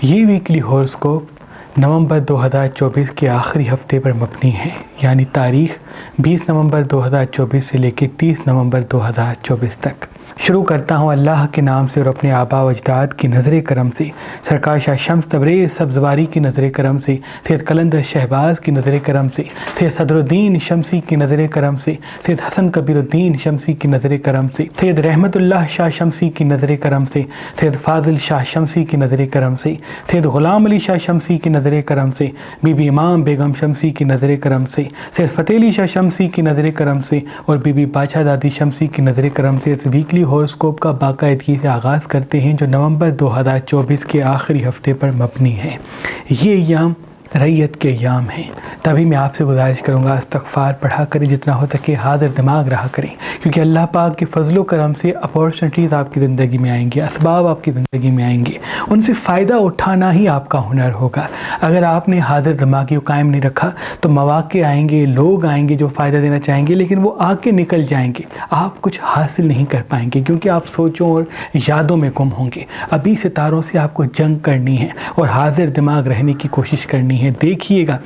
یہ ویکلی ہوراسکوپ نومبر 2024 کے آخری ہفتے پر مبنی ہے، یعنی تاریخ 20 نومبر 2024 سے لے کے 30 نومبر 2024 تک۔ شروع کرتا ہوں اللہ کے نام سے اور اپنے آبا و اجداد کی نظر کرم سے، سرکار شاہ شمس تبریز سبزواری کی نظر کرم سے، سید قلندر شہباز کی نظر کرم سے، سید صدر الدین شمسی کی نظر کرم سے، سید حسن کبیر الدین شمسی کی نظر کرم سے، سید رحمت اللہ شاہ شمسی کی نظر کرم سے، سید فاضل شاہ شمسی کی نظر کرم سے، سید غلام علی شاہ شمسی کی نظر کرم سے، بی بی امام بیگم شمسی کی نظر کرم سے، سید فتح علی شاہ شمسی کی نظر کرم سے اور بی بی بادشاہ دادی شمسی کی نظر کرم سے اس ویکلی ہوراسکوپ کا باقاعدگی سے آغاز کرتے ہیں، جو نومبر 2024 کے آخری ہفتے پر مبنی ہے۔ یہ ایام ریت کے ایام ہیں، تبھی میں آپ سے گزارش کروں گا استغفار پڑھا کریں، جتنا ہو سکے حاضر دماغ رہا کریں، کیونکہ اللہ پاک کے فضل و کرم سے اپارچونیٹیز آپ کی زندگی میں آئیں گے، اسباب آپ کی زندگی میں آئیں گے، ان سے فائدہ اٹھانا ہی آپ کا ہنر ہوگا۔ اگر آپ نے حاضر دماغی کو قائم نہیں رکھا تو مواقع آئیں گے، لوگ آئیں گے جو فائدہ دینا چاہیں گے، لیکن وہ آ کے نکل جائیں گے، آپ کچھ حاصل نہیں کر پائیں گے، کیونکہ آپ سوچوں اور یادوں میں گم ہوں گے۔ ابھی ستاروں سے آپ کو جنگ کرنی ہے اور حاضر دماغ رہنے کی کوشش کرنی ہے۔ دیکھیے گا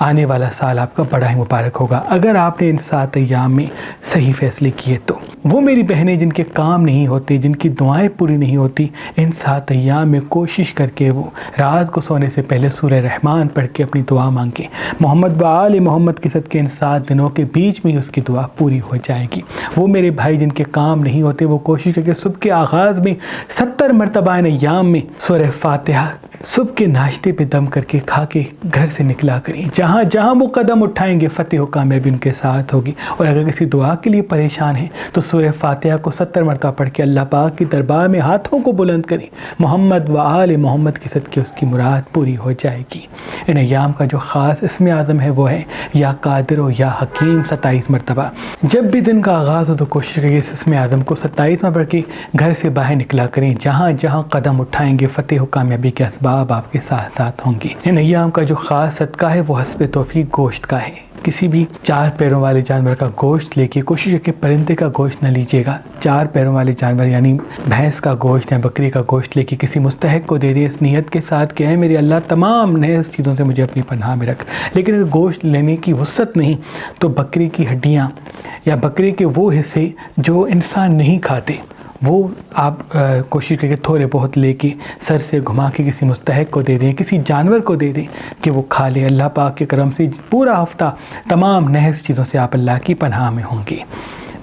آنے والا سال آپ کا بڑا ہی مبارک ہوگا اگر آپ نے ان 7 ایام میں صحیح فیصلے کیے تو۔ وہ میری بہنیں جن کے کام نہیں ہوتے، جن کی دعائیں پوری نہیں ہوتی، ان 7 ایام میں کوشش کر کے وہ رات کو سونے سے پہلے سورہ رحمان پڑھ کے اپنی دعا مانگیں۔ محمد و آل محمد کے صدقے ان 7 دنوں کے بیچ میں اس کی دعا پوری ہو جائے گی۔ وہ میرے بھائی جن کے کام نہیں ہوتے، وہ کوشش کر کے صبح کے آغاز میں 70 مرتبہ ان ایام میں سورہ فاتحہ صبح کے ناشتے پہ دم کر کے کھا کے گھر سے نکلا کریں۔ جہاں جہاں وہ قدم اٹھائیں گے فتح و کامیابی ان کے ساتھ ہوگی۔ اور اگر کسی دعا کے لیے پریشان ہیں تو سورہ فاتحہ کو 70 مرتبہ پڑھ کے اللہ پاک کی دربار میں ہاتھوں کو بلند کریں، محمد و آل محمد کے صدقے اس کی مراد پوری ہو جائے گی۔ ان ایام کا جو خاص اسم اعظم ہے وہ ہے یا قادر و یا حکیم 27 مرتبہ۔ جب بھی دن کا آغاز ہو تو کوشش کریں اس اسم اعظم کو 27 میں پڑھ کے گھر سے باہر نکلا کریں۔ جہاں جہاں قدم اٹھائیں گے فتح و کامیابی کے اسباب آپ کے ساتھ ساتھ ہوں گے۔ ان ایام کا جو خاص صدقہ ہے وہ حسب توفیق گوشت کا ہے۔ کسی بھی 4 پیروں والے جانور کا گوشت لے کے کوشش کریں پرندے کا گوشت نہ لیجیے گا۔ 4 پیروں والے جانور یعنی بھینس کا گوشت یا بکری کا گوشت لے کے کسی مستحق کو دے دیں اس نیت کے ساتھ کہ اے میرے اللہ تمام نیز چیزوں سے مجھے اپنی پناہ میں رکھ۔ لیکن اگر گوشت لینے کی وسعت نہیں تو بکری کی ہڈیاں یا بکری کے وہ حصے جو انسان نہیں کھاتے وہ آپ کوشش کریں تھوڑے بہت لے کے سر سے گھما کے کسی مستحق کو دے دیں، کسی جانور کو دے دیں کہ وہ کھا لے۔ اللہ پاک کے کرم سے پورا ہفتہ تمام نحس چیزوں سے آپ اللہ کی پناہ میں ہوں گے۔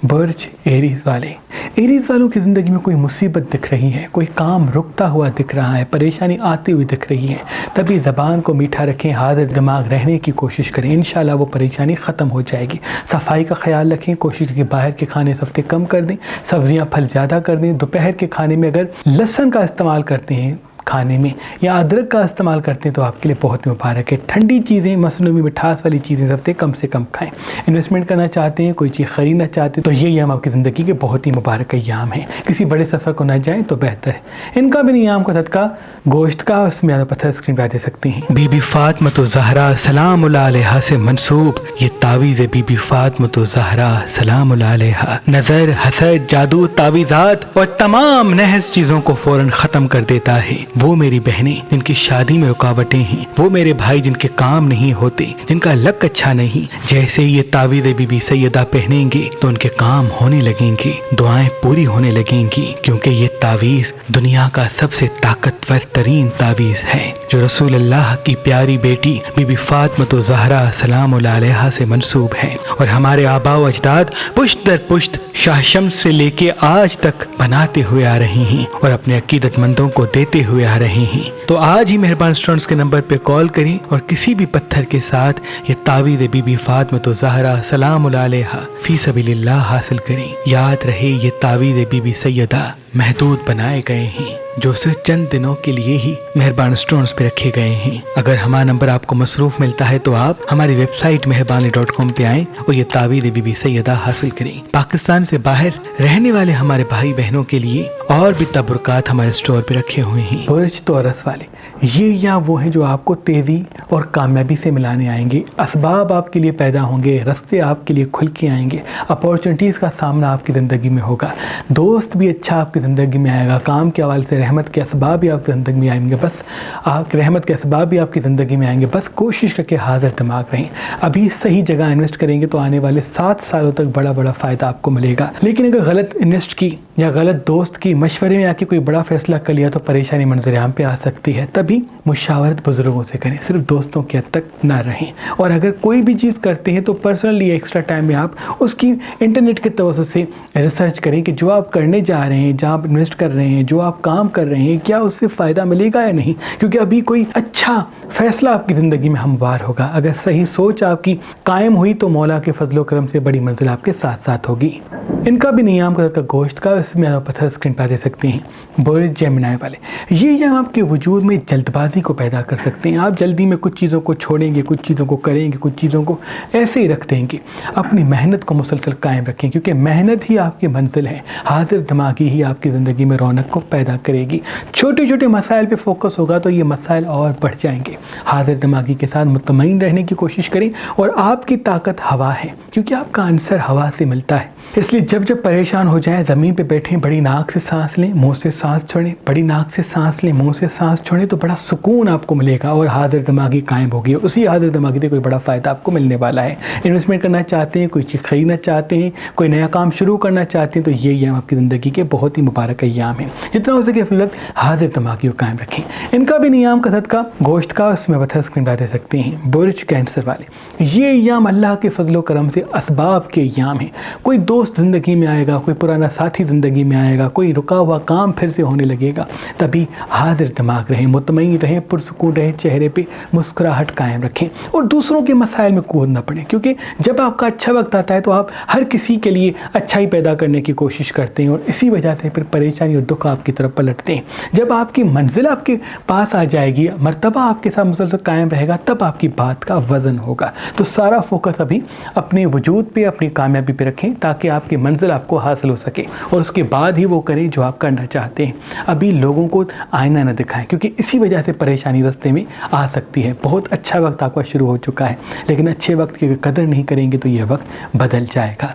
برج ایریز والے، ایریز والوں کی زندگی میں کوئی مصیبت دکھ رہی ہے، کوئی کام رکتا ہوا دکھ رہا ہے، پریشانی آتی ہوئی دکھ رہی ہے، تبھی زبان کو میٹھا رکھیں، حاضر دماغ رہنے کی کوشش کریں، انشاءاللہ وہ پریشانی ختم ہو جائے گی۔ صفائی کا خیال رکھیں، کوشش کریں کہ باہر کے کھانے اس ہفتے کم کر دیں، سبزیاں پھل زیادہ کر دیں۔ دوپہر کے کھانے میں اگر لہسن کا استعمال کرتے ہیں کھانے میں یا ادرک کا استعمال کرتے ہیں تو آپ کے لیے بہت مبارک ہے۔ ٹھنڈی چیزیں، مصنوعی مٹھاس والی چیزیں اس ہفتے کم سے کم کھائیں۔ انویسٹمنٹ کرنا چاہتے ہیں، کوئی چیز خریدنا چاہتے ہیں تو یہ ایام آپ کی زندگی کے بہت ہی مبارک ایام ہیں۔ کسی بڑے سفر کو نہ جائیں تو بہتر ہے۔ ان کا بھی ایام کا صدقہ گوشت کا اس میں پتھر اسکرین پہ دے سکتے ہیں۔ بی بی فاطمۃ الزہرا سلام اللہ علیہا سے منسوب یہ تعویذ بی بی فاطمۃ الزہرا سلام اللہ علیہا نظر، حسد، جادو، تعویذات اور تمام نحس چیزوں کو فوراً ختم کر دیتا ہے۔ وہ میری بہنیں جن کی شادی میں رکاوٹیں ہیں، وہ میرے بھائی جن کے کام نہیں ہوتے، جن کا لک اچھا نہیں، جیسے یہ تعویذ بی بی سیدہ پہنیں گے تو ان کے کام ہونے لگیں گے، دعائیں پوری ہونے لگیں گی، کیونکہ یہ تعویذ دنیا کا سب سے طاقتور ترین تعویذ ہے جو رسول اللہ کی پیاری بیٹی بی بی فاطمۃ الزہرا سلام اللہ علیہا سے منسوب ہے اور ہمارے آبا و اجداد پشت در پشت شاہ شمس سے لے کے آج تک بناتے ہوئے آ رہے ہیں اور اپنے عقیدت مندوں کو دیتے ہوئے آ رہے ہیں۔ تو آج ہی مہربان اسٹوڈنٹس کے نمبر پہ کال کریں اور کسی بھی پتھر کے ساتھ یہ تعویذ بی بی فاطمۃ الزہرا سلام اللہ علیہا فی سبیل اللہ حاصل کریں۔ یاد رہے یہ تعویذ بی بی سیدہ محدود بنائے گئے ہیں جو صرف چند دنوں کے لیے ہی مہربان اسٹوڈنٹس پہ رکھے گئے ہیں۔ اگر ہمارا نمبر آپ کو مصروف ملتا ہے تو آپ ہماری ویب سائٹ مہربانی.com پہ آئیں اور یہ تعویذ بی بی سیدہ حاصل کریں۔ پاکستان سے باہر رہنے والے ہمارے بھائی بہنوں کے لیے اور بھی تبرکات ہمارے اسٹور پہ رکھے ہوئے ہیں۔ برج تورس والے، یہ ایام وہ ہیں جو آپ کو تیزی اور کامیابی سے ملانے آئیں گے، اسباب آپ کے لیے پیدا ہوں گے، راستے آپ کے لیے کھل کے آئیں گے، اپارچونیٹیز کا سامنا آپ کی زندگی میں ہوگا، دوست بھی اچھا آپ کی زندگی میں آئے گا، کام کے حوالے سے رحمت کے اسباب بھی آپ کی زندگی میں آئیں گے، بس رحمت کے اسباب بھی آپ کی زندگی میں آئیں گے، بس کوشش کر کے حاضر دماغ رہیں۔ ابھی صحیح جگہ انویسٹ کریں گے تو آنے والے 7 سالوں تک بڑا فائدہ آپ کو ملے گا، لیکن اگر غلط انویسٹ کی یا غلط دوست کی مشورے میں آ کے کوئی بڑا فیصلہ کر لیا تو پریشانی منظر عام پہ آ سکتی ہے۔ تبھی مشاورت بزرگوں سے کریں، صرف دوستوں کے حد تک نہ رہیں، اور اگر کوئی بھی چیز کرتے ہیں تو پرسنلی ایکسٹرا ٹائم میں آپ اس کی انٹرنیٹ کے توسط سے ریسرچ کریں کہ جو آپ کرنے جا رہے ہیں، جہاں آپ انویسٹ کر رہے ہیں، جو آپ کام کر رہے ہیں، کیا اس سے فائدہ ملے گا یا نہیں، کیونکہ ابھی کوئی اچھا فیصلہ آپ کی زندگی میں ہموار ہوگا۔ اگر صحیح سوچ آپ کی قائم ہوئی تو مولا کے فضل و کرم سے بڑی منزل آپ کے ساتھ ساتھ ہوگی۔ ان کا بھی نیام کا گوشت کا اس میں پتھر اسکرین پہ دے سکتے ہیں، برج جیمنائی والے، یہ آپ کے وجود میں جلد بازی کو پیدا کر سکتے ہیں، آپ جلدی میں کچھ چیزوں کو چھوڑیں گے، کچھ چیزوں کو کریں گے، کچھ چیزوں کو ایسے ہی رکھ دیں گے۔ اپنی محنت کو مسلسل قائم رکھیں، کیونکہ محنت ہی آپ کی منزل ہے، حاضر دماغی ہی آپ کی زندگی میں رونق کو پیدا کرے گی۔ چھوٹے چھوٹے مسائل پہ فوکس ہوگا تو یہ مسائل اور بڑھ جائیں گے۔ حاضر دماغی کے ساتھ مطمئن رہنے کی کوشش کریں، اور آپ کی طاقت ہوا ہے، کیونکہ آپ کا عنصر ہوا سے ملتا ہے، اس لیے جب پریشان ہو جائیں زمین پہ بیٹھیں، بڑی ناک سے سانس لیں، منہ سے سانس چھوڑیں، بڑی ناک سے سانس لیں، منہ سے سانس چھوڑیں، تو بڑا سکون آپ کو ملے گا اور حاضر دماغی قائم ہوگی، اسی حاضر دماغی سے کوئی بڑا فائدہ آپ کو ملنے والا ہے۔ انویسٹمنٹ کرنا چاہتے ہیں، کوئی چیز خریدنا چاہتے ہیں، کوئی نیا کام شروع کرنا چاہتے ہیں، تو یہ ایام آپ کی زندگی کے بہت ہی مبارک ایام ہیں۔ جتنا ہو سکے فی الوقت حاضر دماغی کو قائم رکھیں۔ ان کا بھی نیام کا صدقہ گوشت کا اس میں پتھر اسکرین پہ دے سکتے ہیں، برج کینسر والے، یہ ایام اللہ کے فضل و کرم سے اسباب کے ایام ہیں۔ کوئی دوست زندگی میں آئے گا، کوئی پرانا ساتھی زندگی میں آئے گا، کوئی رکا ہوا کام پھر سے ہونے لگے گا، تبھی حاضر دماغ رہیں، مطمئن رہیں، پرسکون رہیں، چہرے پہ مسکراہٹ قائم رکھیں، اور دوسروں کے مسائل میں کود نہ پڑیں، کیونکہ جب آپ کا اچھا وقت آتا ہے تو آپ ہر کسی کے لیے اچھائی پیدا کرنے کی کوشش کرتے ہیں، اور اسی وجہ سے پھر پریشانی اور دکھ آپ کی طرف پلٹتے ہیں۔ جب آپ کی منزل آپ کے پاس آ جائے گی، مرتبہ آپ کے ساتھ مسلسل قائم رہے گا، تب آپ کی بات کا وزن ہوگا۔ تو سارا فوکس ابھی اپنے وجود پہ، اپنی کامیابی پہ رکھیں، تاکہ آپ کی منزل آپ کو حاصل ہو سکے، اور اس کے بعد ہی وہ کریں جو آپ کرنا چاہتے ہیں۔ ابھی لوگوں کو آئینہ نہ دکھائیں، کیونکہ اسی وجہ سے پریشانی راستے میں آ سکتی ہے۔ بہت اچھا وقت آپ کا شروع ہو چکا ہے، لیکن اچھے وقت کی قدر نہیں کریں گے تو یہ وقت بدل جائے گا۔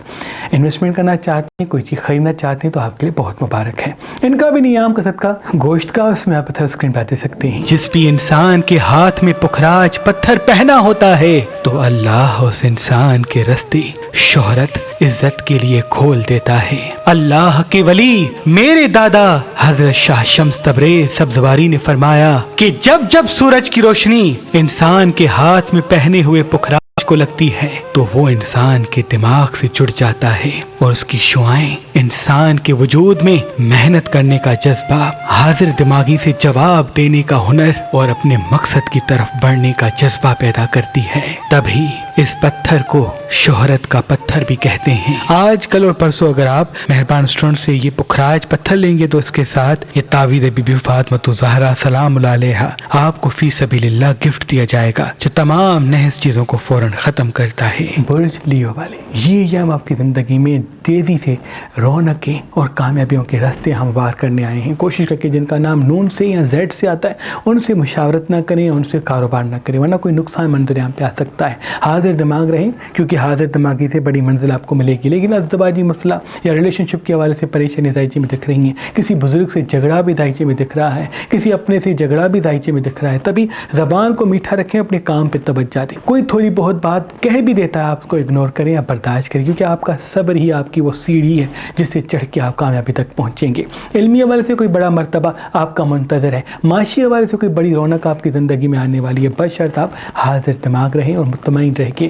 انویسٹمنٹ کرنا چاہتے ہیں، کوئی چیز خریدنا چاہتے ہیں، تو آپ کے لیے بہت مبارک ہے۔ ان کا بھی نیام کا صدقہ گوشت کا اس میں آپ پتھر اسکرین پہ دے سکتے ہیں۔ جس بھی انسان کے ہاتھ میں پخراج پتھر پہنا ہوتا ہے تو اللہ اس انسان کے راستے شہرت عزت کے لیے کھول دیتا ہے۔ اللہ کے ولی میرے دادا حضرت شاہ شمس تبریز سبزواری نے فرمایا کہ جب جب سورج کی روشنی انسان کے ہاتھ میں پہنے ہوئے پخراج کو لگتی ہے تو وہ انسان کے دماغ سے جڑ جاتا ہے، اور اس کی شعائیں انسان کے وجود میں محنت کرنے کا جذبہ، حاضر دماغی سے جواب دینے کا ہنر اور اپنے مقصد کی طرف بڑھنے کا جذبہ پیدا کرتی ہے۔ تبھی اس پتھر کو شہرت کا پتھر بھی کہتے ہیں۔ آج کل اور پرسوں اگر آپ مہربان ریسٹورنٹ سے یہ پخراج پتھر لیں گے تو اس کے ساتھ یہ تعویذ بی بی فاطمہ الزہرا سلام اللہ علیہا آپ کو فی سبیل اللہ گفٹ دیا جائے گا، جو تمام نحس چیزوں کو فوراً ختم کرتا ہے۔ برج لیو والے، یہ ایام آپ کی زندگی میں تیزی سے رونقیں اور کامیابیوں کے راستے ہموار کرنے آئے ہیں۔ کوشش کر کے جن کا نام نون سے یا زیڈ سے آتا ہے ان سے مشاورت نہ کریں، ان سے کاروبار نہ کریں، ورنہ کوئی نقصان منظر عام پہ آ سکتا ہے۔ حاضر دماغ رہیں، کیونکہ حاضر دماغی سے بڑی منزل آپ کو ملے گی۔ لیکن ازدواجی مسئلہ یا ریلیشن شپ کے حوالے سے پریشانی دائچے میں دکھ رہی ہیں، کسی بزرگ سے جھگڑا بھی دائچے میں دکھ رہا ہے، کسی اپنے سے جھگڑا بھی دائچے میں دکھ رہا ہے، تبھی زبان کو میٹھا رکھیں، اپنے کام پہ توجہ دیں۔ کوئی تھوڑی بہت بات کہہ بھی دیتا ہے، آپ اس کو اگنور کریں یا برداشت کریں، کیونکہ آپ کا صبر ہی آپ کی وہ سیڑھی ہے جس سے چڑھ کے آپ کامیابی تک پہنچیں گے۔ علمی حوالے سے کوئی بڑا مرتبہ آپ کا منتظر ہے، معاشی حوالے سے کوئی بڑی رونق آپ کی زندگی میں آنے والی ہے، بشرط آپ حاضر دماغ رہیں اور مطمئن رہ کے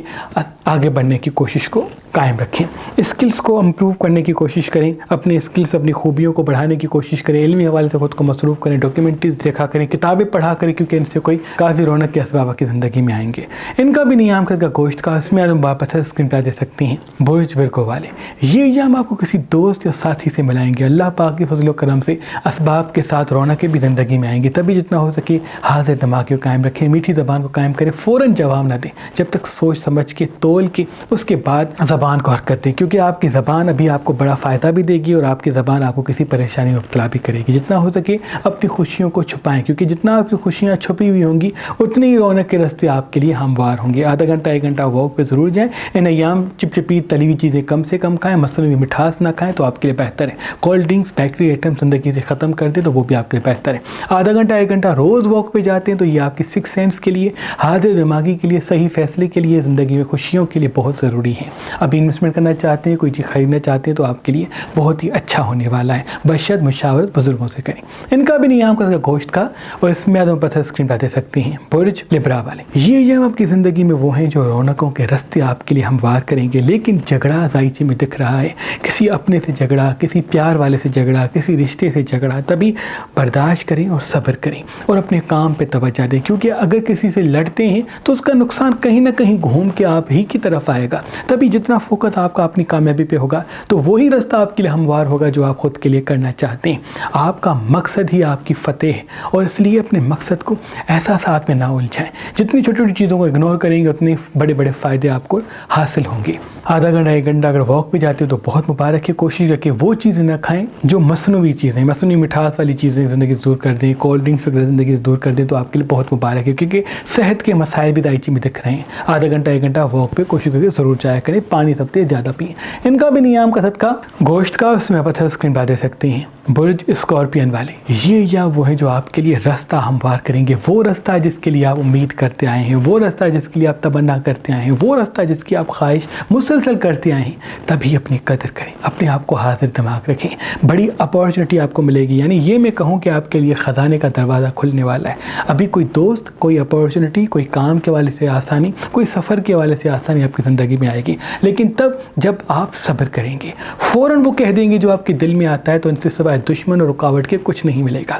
آگے بڑھنے کی کوشش کو قائم رکھیں۔ اسکلز کو امپروو کرنے کی کوشش کریں، اپنے اسکلز اپنی خوبیوں کو بڑھانے کی کوشش کریں، علمی حوالے سے خود کو مصروف کریں، ڈاکیومنٹریز دیکھا کریں، کتابیں پڑھا کریں، کیونکہ ان سے کوئی کافی رونق کے اسباب آپ کی زندگی میں آئیں گے۔ ان کا بھی نیام کا گوشت کا اس میں پتھر اسکرین پہ دے سکتے ہیں۔ برج ورگو والے، یہ ایام آپ کو کسی دوست یا ساتھی سے ملائیں گے، اللہ پاک کے فضل و کرم سے اسباب کے ساتھ رونقیں بھی زندگی میں آئیں گی، تبھی جتنا ہو سکے حاضر دماغ کو قائم رکھیں، میٹھی زبان کو قائم کریں، فوراً جواب نہ دیں، جب تک سوچ سمجھ کے تول کے اس کے بعد زبان زبان کو حرکت دیں، کیونکہ آپ کی زبان ابھی آپ کو بڑا فائدہ بھی دے گی اور آپ کی زبان آپ کو کسی پریشانی میں مبتلا بھی کرے گی۔ جتنا ہو سکے اپنی خوشیوں کو چھپائیں، کیونکہ جتنا آپ کی خوشیاں چھپی ہوئی ہوں گی اتنی ہی رونق کے راستے آپ کے لیے ہموار ہوں گے۔ آدھا گھنٹہ 1 گھنٹہ واک پہ ضرور جائیں۔ ان ایام چپچپی تلی ہوئی چیزیں کم سے کم کھائیں، مصنوعی مٹھاس نہ کھائیں تو آپ کے لیے بہتر ہے۔ کولڈ ڈرنکس بیکری آئٹم زندگی سے ختم کر دیں تو وہ بھی آپ کے لیے بہتر ہے۔ آدھا گھنٹہ 1 گھنٹہ روز واک پہ جاتے ہیں تو یہ آپ کی 6 سینس کے لیے، حاضر دماغی کے لیے، صحیح فیصلے کے لیے، زندگی میں خوشیوں کے لیے بہت ضروری ہے۔ ابھی انویسٹمنٹ کرنا چاہتے ہیں، کوئی چیز خریدنا چاہتے ہیں تو آپ کے لیے بہت ہی اچھا ہونے والا ہے، بشرط مشاورت بزرگوں سے کریں۔ ان کا بھی نیام کا گوشت کا، اور اس میں آدم پتھر اسکرین پہ دے سکتے ہیں، برج لبرا والے۔ یہ ایام آپ کی زندگی میں وہ ہیں جو رونقوں کے راستے آپ کے لیے ہموار کریں گے، لیکن جھگڑا ذائچے میں دکھ رہا ہے، کسی اپنے سے جھگڑا، کسی پیار والے سے جھگڑا، کسی رشتے سے جھگڑا، تبھی برداشت کریں اور صبر کریں اور اپنے کام پہ توجہ دیں، کیونکہ اگر کسی سے لڑتے ہیں تو اس کا نقصان کہیں نہ کہیں گھوم کے آپ ہی کی طرف آئے گا۔ تبھی جتنا فوکس آپ کا اپنی کامیابی پہ ہوگا تو وہی راستہ آپ کے لیے ہموار ہوگا جو آپ خود کے لیے کرنا چاہتے ہیں۔ آپ کا مقصد ہی آپ کی فتح ہے، اور اس لیے اپنے مقصد کو احساسات میں نہ الجھائیں۔ جتنی چھوٹی چھوٹی چیزوں کو اگنور کریں گے اتنے بڑے بڑے فائدے آپ کو حاصل ہوں گے۔ آدھا گھنٹہ 1 گھنٹہ اگر واک پہ جاتے ہو تو بہت مبارک ہے۔ کوشش کریں کہ وہ چیزیں نہ کھائیں جو مصنوعی چیزیں، مصنوعی مٹھاس والی چیزیں زندگی سے دور کر دیں، کولڈ ڈرنکس وغیرہ زندگی سے دور کر دیں تو آپ کے لیے بہت مبارک ہے، کیونکہ صحت کے مسائل بھی دائچی میں دکھ رہے ہیں۔ آدھا گھنٹہ 1 گھنٹہ واک پہ کوشش کریں ضرور جایا کریں، پانی سب سے زیادہ پئیں۔ ان کا بھی نیام کا صدقہ گوشت کا، اس میں پتھر اسکرین پہ دے سکتے ہیں، برج اسکارپین والے۔ یہ یا وہ ہے جو آپ کے لیے راستہ ہموار کریں گے، وہ راستہ جس کے لیے آپ امید کرتے آئے ہیں، وہ راستہ جس کے لیے آپ تمنا کرتے آئے ہیں، وہ راستہ جس کی آپ خواہش مسلسل کرتے آئے ہیں۔ تبھی اپنی قدر کریں، اپنے آپ کو حاضر دماغ رکھیں، بڑی اپارچونیٹی آپ کو ملے گی۔ یعنی یہ میں کہوں کہ آپ کے لیے خزانے کا دروازہ کھلنے والا ہے۔ ابھی کوئی دوست، کوئی اپارچونیٹی، کوئی کام کے حوالے سے آسانی، کوئی سفر کے حوالے سے آسانی آپ کی زندگی میں آئے گی، لیکن تب جب آپ صبر کریں گے، فوراً وہ کہہ دیں گے جو آپ کے دل میں آتا ہے، تو ان سے سوائے دشمن اور رکاوٹ کے کچھ نہیں ملے گا۔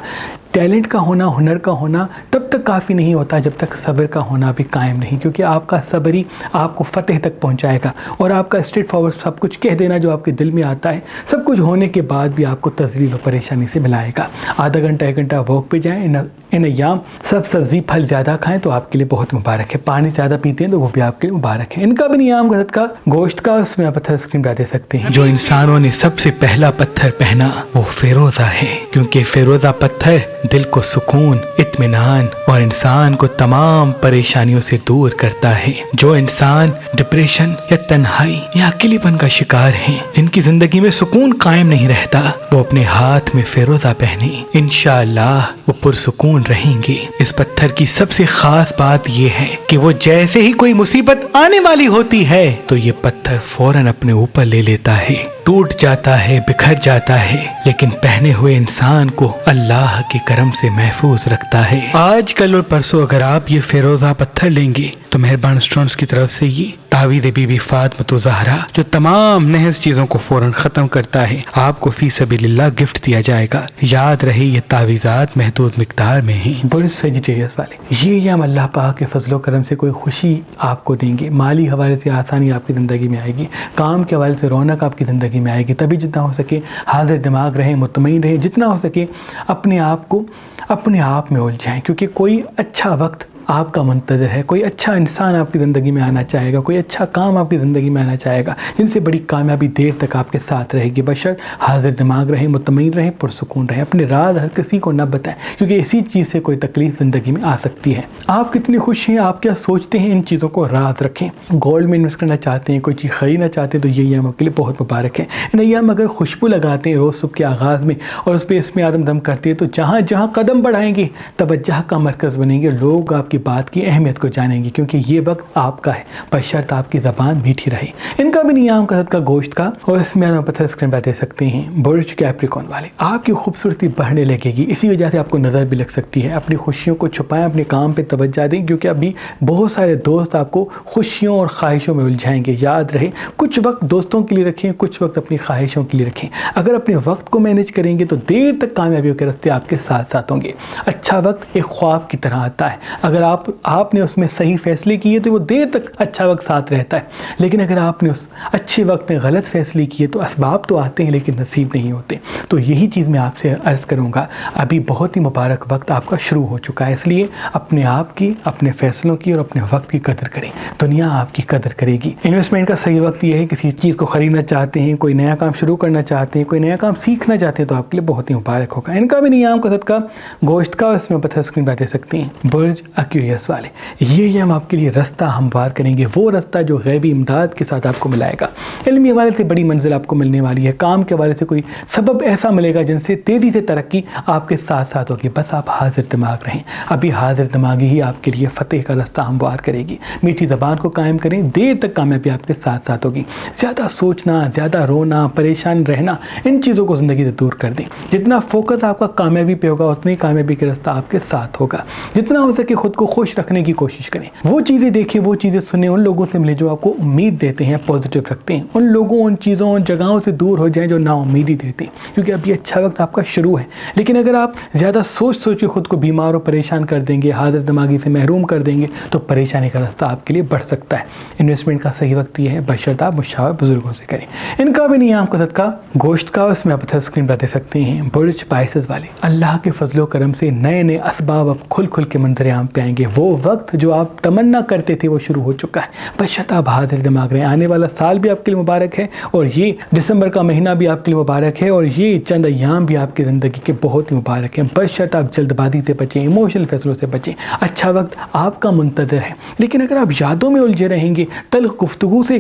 ٹیلنٹ کا ہونا، ہنر کا ہونا تب تک کافی نہیں ہوتا جب تک صبر کا ہونا بھی قائم نہیں، کیونکہ آپ کا صبر ہی آپ کو فتح تک پہنچائے گا، اور آپ کا اسٹریٹ فارورڈ سب کچھ کہہ دینا جو آپ کے دل میں آتا ہے، سب کچھ ہونے کے بعد بھی آپ کو تذلیل و پریشانی سے ملائے گا۔ آدھا گھنٹہ 1 گھنٹہ واک پہ جائیں، ان ایام سب سبزی پھل زیادہ کھائیں تو آپ کے لیے بہت مبارک ہے، پانی زیادہ پیتے ہیں تو وہ بھی آپ کے لیے مبارک ہے۔ ان کا بھی نیام کا صدقہ گوشت کا، اس میں آپ پتھر اسکرین پہ دے سکتے ہیں۔ جو انسانوں نے سب سے پہلا پتھر پہنا وہ فیروزہ ہے، کیونکہ فیروزہ پتھر دل کو سکون، اطمینان اور انسان کو تمام پریشانیوں سے دور کرتا ہے۔ جو انسان ڈپریشن یا تنہائی یا اکیلے پن کا شکار ہیں، جن کی زندگی میں سکون قائم نہیں رہتا، وہ اپنے ہاتھ میں فیروزہ پہنے، انشاءاللہ وہ پرسکون رہیں گے۔ اس پتھر کی سب سے خاص بات یہ ہے کہ وہ جیسے ہی کوئی مصیبت آنے والی ہوتی ہے تو یہ پتھر فوراً اپنے اوپر لے لیتا ہے، ٹوٹ جاتا ہے، بکھر جاتا ہے، لیکن پہنے ہوئے انسان کو اللہ کے کرم سے محفوظ رکھتا ہے۔ آج کل اور پرسوں اگر آپ یہ فیروزہ پتھر لیں گے تو مہربان اسٹونز کی طرف سے یہ تعویذ بی بی فاطمہ زہرا جو تمام نحس چیزوں کو فوراً ختم کرتا ہے، آپ کو فی سبیل اللہ گفٹ دیا جائے گا۔ یاد رہے یہ تعویذات محدود مقدار میں ہیں۔ برج سیجیٹیریس والے، یہ ایام اللہ پاک کے فضل و کرم سے کوئی خوشی آپ کو دیں گے، مالی حوالے سے آسانی آپ کی زندگی میں آئے گی، کام کے حوالے سے رونق آپ کی زندگی میں آئے گی۔ تبھی جتنا ہو سکے حاضر دماغ رہیں، مطمئن رہیں، جتنا ہو سکے اپنے آپ کو اپنے آپ میں الجھائیں، کیونکہ کوئی اچھا وقت آپ کا منتظر ہے، کوئی اچھا انسان آپ کی زندگی میں آنا چاہے گا، کوئی اچھا کام آپ کی زندگی میں آنا چاہے گا، جن سے بڑی کامیابی دیر تک آپ کے ساتھ رہے گی۔ بشرط حاضر دماغ رہیں، مطمئن رہیں، پرسکون رہیں، اپنے راز ہر کسی کو نہ بتائیں، کیونکہ اسی چیز سے کوئی تکلیف زندگی میں آ سکتی ہے۔ آپ کتنی خوش ہیں، آپ کیا سوچتے ہیں، ان چیزوں کو راز رکھیں۔ گولڈ میں انویسٹ کرنا چاہتے ہیں، کوئی چیز خریدنا چاہتے ہیں تو یہ ایام آپ کے لیے بہت مبارک ہے۔ ان ایام اگر خوشبو لگاتے ہیں روز صبح کے آغاز میں اور اس پہ اس میں آدم دم کرتے ہیں تو جہاں جہاں قدم بڑھائیں گے توجہ کا مرکز بنیں گے، لوگ آپ کی بات کی اہمیت کو جانیں گے، کیونکہ یہ وقت آپ کا ہے، بشرط آپ کی زبان میٹھی رہے۔ ان کا بھی نیام کا صدقہ گوشت کا، اور اس میں آپ پتھر اسکرین پہ دے سکتے ہیں۔ برج کیپریکون والے، آپ کی خوبصورتی بڑھنے لگے گی، اسی وجہ سے آپ کو نظر بھی لگ سکتی ہے۔ اپنی خوشیوں کو چھپائیں، اپنے کام پہ توجہ دیں، کیونکہ ابھی بہت سارے دوست آپ کو خوشیوں اور خواہشوں میں الجھائیں گے۔ یاد رہے کچھ وقت دوستوں کے لیے رکھیں، کچھ وقت اپنی خواہشوں کے لیے رکھیں۔ اگر اپنے وقت کو مینیج کریں گے تو دیر تک کامیابیوں کے راستے آپ کے ساتھ ساتھ ہوں گے۔ اچھا وقت ایک خواب کی طرح آتا ہے، اگر آپ نے اس میں صحیح فیصلے کیے تو وہ دیر تک اچھا وقت ساتھ رہتا ہے، لیکن اگر آپ نے اس اچھے وقت میں غلط فیصلے کیے تو اسباب تو آتے ہیں لیکن نصیب نہیں ہوتے۔ تو یہی چیز میں آپ سے عرض کروں گا، ابھی بہت ہی مبارک وقت آپ کا شروع ہو چکا ہے، اس لیے اپنے آپ کی، اپنے فیصلوں کی اور اپنے وقت کی قدر کریں، دنیا آپ کی قدر کرے گی۔ انویسٹمنٹ کا صحیح وقت یہ ہے، کسی چیز کو خریدنا چاہتے ہیں، کوئی نیا کام شروع کرنا چاہتے ہیں، کوئی نیا کام سیکھنا چاہتے ہیں تو آپ کے لیے بہت ہی مبارک ہوگا۔ ان کا بھی نیام کا صدقہ گوشت کا، اس میں پتہ اسکرین پہ دے سکتے ہیں۔ برج ایکویریس والے، یہ ہم آپ کے لیے رستہ ہموار کریں گے، وہ رستہ جو غیبی امداد کے ساتھ آپ کو ملائے گا، علمی حوالے سے بڑی منزل آپ کو ملنے والی ہے، کام کے حوالے سے کوئی سبب ایسا ملے گا جن سے تیزی سے ترقی آپ کے ساتھ ساتھ ہوگی، بس آپ حاضر دماغ رہیں۔ ابھی حاضر دماغی ہی آپ کے لیے فتح کا رستہ ہموار کرے گی۔ میٹھی زبان کو قائم کریں، دیر تک کامیابی آپ کے ساتھ ساتھ ہوگی۔ زیادہ سوچنا، زیادہ رونا، پریشان رہنا، ان چیزوں کو زندگی سے دور کر دیں۔ جتنا فوکس آپ کا کامیابی پہ ہوگا اتنی کامیابی کا رستہ آپ کے ساتھ ہوگا۔ جتنا ہو سکے خود کو خوش رکھنے کی کوشش کریں، وہ چیزیں دیکھیں، وہ چیزیں سنیں، ان لوگوں سے ملیں جو آپ کو امید دیتے ہیں، پازیٹیو رکھتے ہیں، ان لوگوں، ان چیزوں، ان جگہوں سے دور ہو جائیں جو نا امیدی دیتے ہیں، کیونکہ اب یہ اچھا وقت آپ کا شروع ہے۔ لیکن اگر آپ زیادہ سوچ کے خود کو بیمار اور پریشان کر دیں گے، حاضر دماغی سے محروم کر دیں گے تو پریشانی کا راستہ آپ کے لیے بڑھ سکتا ہے۔ انویسٹمنٹ کا صحیح وقت یہ ہے، بشرط آپ مشاور بزرگوں سے کریں۔ ان کا بھی نیام کا صدقہ گوشت کا، اس میں آپ اسکرین پر دے سکتے ہیں۔ برج پائسز والے، اللہ کے فضل و کرم سے نئے نئے اسباب اب کھل کے منظر عام پہ آئیں گے، وہ وقت جو آپ تمنا کرتے تھے وہ شروع ہو چکا ہے، بشرط آپ حاضر دماغ رہیں۔ آنے والا سال بھی آپ کے لیے مبارک ہے، اور یہ دسمبر کا مہینہ بھی آپ کے لیے مبارک ہے، اور یہ چند ایام بھی آپ کی زندگی کے بہت ہی مبارک ہیں، بشرط آپ جلد بازی سے بچیں، ایموشنل فیصلوں سے بچیں۔ اچھا وقت آپ کا منتظر ہے، لیکن اگر آپ یادوں میں الجھے رہیں گے، تلخ گفتگو سے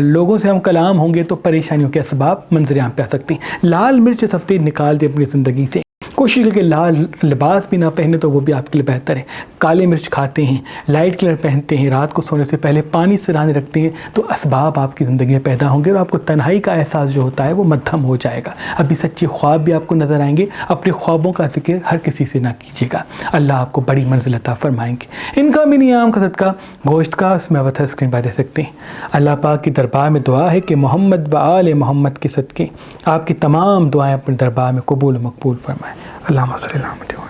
لوگوں سے ہم کلام ہوں گے تو پریشانیوں کے اسباب منظر عام پہ آ سکتے ہیں۔ لال مرچ اس ہفتے نکال دیں اپنی زندگی سے، کوشش کر کے لال لباس بھی نہ پہنے تو وہ بھی آپ کے لیے بہتر ہے۔ کالے مرچ کھاتے ہیں، لائٹ کلر پہنتے ہیں، رات کو سونے سے پہلے پانی سرانے رکھتے ہیں تو اسباب آپ کی زندگی میں پیدا ہوں گے، اور آپ کو تنہائی کا احساس جو ہوتا ہے وہ مدھم ہو جائے گا۔ ابھی سچے خواب بھی آپ کو نظر آئیں گے، اپنے خوابوں کا ذکر ہر کسی سے نہ کیجیے گا، اللہ آپ کو بڑی منزل عطا فرمائیں گے۔ ان کا بھی نیام کا صدقہ گوشت کا، اس میں آپ اسکرین پر دے سکتے ہیں۔ اللہ پاک کی دربار میں دعا ہے کہ محمد و آل محمد کے صدقے آپ کی تمام دعائیں اپنے دربار میں قبول و مقبول فرمائیں۔ اللہم صلی اللہ علیہ وسلم۔